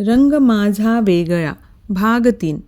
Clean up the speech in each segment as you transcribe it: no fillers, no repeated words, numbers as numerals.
रंग माझा वेगळा भाग 3.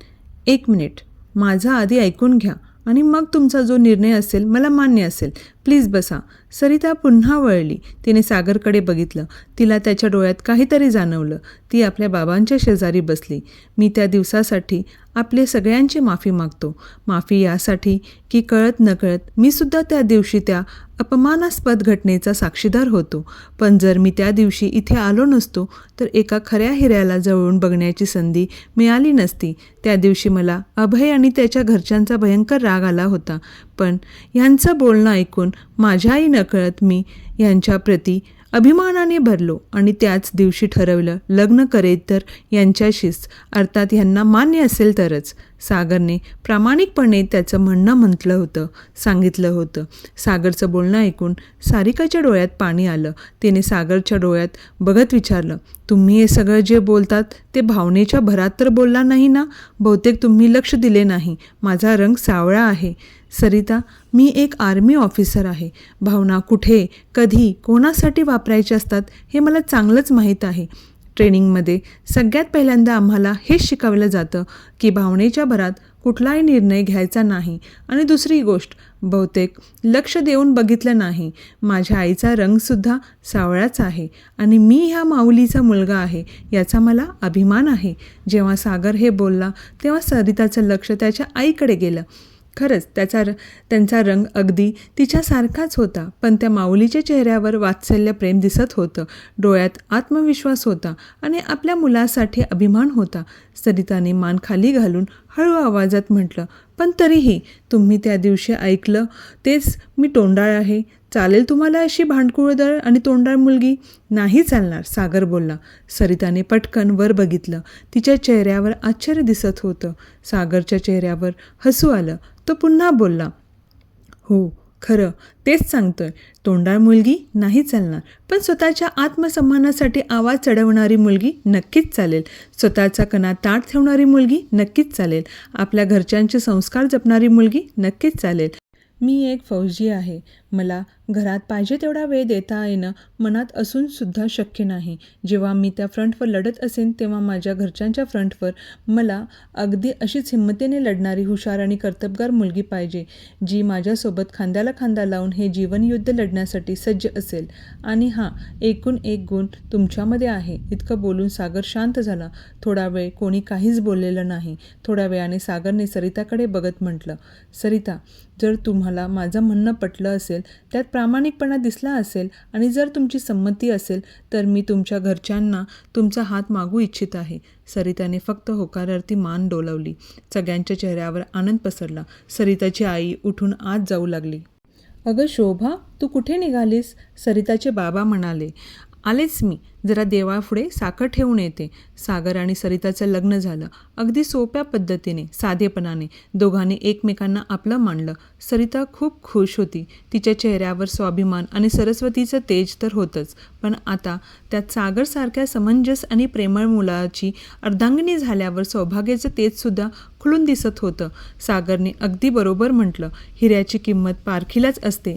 1 मिनिट, माझा आधी ऐकून घ्या आणि मग तुमचा जो निर्णय असेल मला मान्य असेल. प्लीज बसा. सरिता पुन्हा वळली. तिने सागरकडे बघितलं. तिला त्याच्या डोळ्यात काहीतरी जाणवलं. ती आपल्या बाबांच्या शेजारी बसली. मी त्या दिवसासाठी आपले सगळ्यांची माफी मागतो. माफी यासाठी की कळत नकळत मी सुद्धा त्या दिवशी त्या अपमानास्पद घटनेचा साक्षीदार होतो. पण जर मी त्या दिवशी इथे आलो नसतो तर एका खऱ्या हिऱ्याला जवळून बघण्याची संधी मिळाली नसती. त्या दिवशी मला अभय आणि त्याच्या घरच्यांचा भयंकर राग आला होता. पण ह्यांचं बोलणं ऐकून माझ्याही नकळत मी ह्यांच्याप्रती अभिमानाने भरलो आणि त्याच दिवशी ठरवलं लग्न करेल तर यांच्याशीच, अर्थात ह्यांना मान्य असेल तरच. सागरने प्रामाणिकपणे त्याचं म्हणणं सांगितलं होतं. सागरचं बोलणं ऐकून सारिकाच्या डोळ्यात पाणी आलं. तिने सागरच्या डोळ्यात बघत विचारलं, तुम्ही हे सगळं जे बोलतात ते भावनेच्या भरात तर बोलला नाही ना? बहुतेक तुम्ही लक्ष दिले नाही. माझा रंग सावळा आहे सरिता. मी एक आर्मी ऑफिसर आहे. भावना कुठे, कधी, कोणासाठी वापरायच्या असतात हे मला चांगलंच माहीत आहे. ट्रेनिंगमध्ये सगळ्यात पहिल्यांदा आम्हाला हेच शिकवलं जातं की भावनेच्या भरात कुठलाही निर्णय घ्यायचा नाही. आणि दुसरी गोष्ट, बहुतेक लक्ष देऊन बघितलं नाही. माझ्या आईचा रंगसुद्धा सावळाच आहे आणि मी ह्या माऊलीचा मुलगा आहे याचा मला अभिमान आहे. जेव्हा सागर हे बोलला तेव्हा सरिताचं लक्ष त्याच्या आईकडे गेलं. खरंच त्यांचा रंग अगदी तिच्यासारखाच होता, पण त्या माऊलीच्या चेहऱ्यावर वात्सल्य प्रेम दिसत होतं. डोळ्यात आत्मविश्वास होता आणि आपल्या मुलासाठी अभिमान होता. सरिताने मान खाली घालून हळू आवाजात म्हटलं, पण तरीही तुम्ही त्या दिवशी ऐकलं तेच, मी तोंडाळ आहे. चालेल तुम्हाला अशी भांडकुळदळ आणि तोंडाळ मुलगी? नाही चालणार, सागर बोलला. सरिताने पटकन वर बघितलं. तिच्या चेहऱ्यावर आश्चर्य दिसत होतं. सागरच्या चेहऱ्यावर हसू आलं. तो पुन्हा बोलला, हो खरं तेच सांगतोय. तोंडाळ मुलगी नाही चालणार, पण स्वतःच्या आत्मसन्मानासाठी आवाज चढवणारी मुलगी नक्कीच चालेल. स्वतःचा कणा ताठ ठेवणारी मुलगी नक्कीच चालेल. आपल्या घरच्यांचे संस्कार जपणारी मुलगी नक्कीच चालेल. मी एक फौजी आहे. मला घरात पाहिजे तेवढा वेळ देता येणं मनात असूनसुद्धा शक्य नाही. जेव्हा मी त्या फ्रंटवर लढत असेन तेव्हा माझ्या घरच्यांच्या फ्रंटवर मला अगदी अशीच हिंमतीने लढणारी हुशार आणि कर्तबगार मुलगी पाहिजे, जी माझ्यासोबत खांद्याला खांदा लावून हे जीवनयुद्ध लढण्यासाठी सज्ज असेल. आणि हां, एकूण एक गुण तुमच्यामध्ये आहे. इतकं बोलून सागर शांत झाला. थोडा वेळ कोणी काहीच बोललेलं नाही. थोड्या वेळाने सागरने सरिताकडे बघत म्हटलं, सरिता, जर तुम्हाला माझं म्हणणं पटलं असेल, त्यात प्रामाणिकपणा दिसला असेल आणि जर तुमची संमती असेल तर मी तुमच्या घरच्यांना तुमचा हात मागू इच्छित आहे. सरिताने फक्त होकारार्थी मान डोलावली. सगळ्यांच्या चेहऱ्यावर आनंद पसरला. सरिताची आई उठून आत जाऊ लागली. अगं शोभा, तू कुठे निघालीस? सरिताचे बाबा म्हणाले. आलेच मी, जरा देवापुढे साखर ठेवून येते. सागर आणि सरिताचं लग्न झालं. अगदी सोप्या पद्धतीने, साधेपणाने दोघांनी एकमेकांना आपलं मानलं. सरिता खूप खुश होती. तिच्या चेहऱ्यावर स्वाभिमान आणि सरस्वतीचं तेज तर होतंच, पण आता त्यात सागरसारख्या समंजस आणि प्रेमळ मुलाची अर्धांगिनी झाल्यावर सौभाग्याचं तेजसुद्धा खुलून दिसत होतं. सागरने अगदी बरोबर म्हटलं, हिऱ्याची किंमत पारखीलाच असते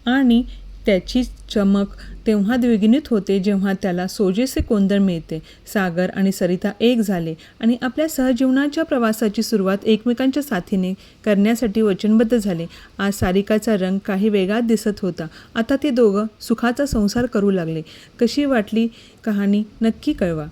आणि त्याची चमक तेव्हा द्विगुणित होते जेव्हा त्याला सोजेसे कोंदण मिळते. सागर आणि सरिता एक झाले आणि आपल्या सहजीवनाच्या प्रवासाची सुरुवात एकमेकांच्या साथीने करण्यासाठी वचनबद्ध झाले. आज सारिकाचा रंग काही वेगळाच दिसत होता. आता ते दोघं सुखाचा संसार करू लागले. कशी वाटली कहाणी नक्की कळवा.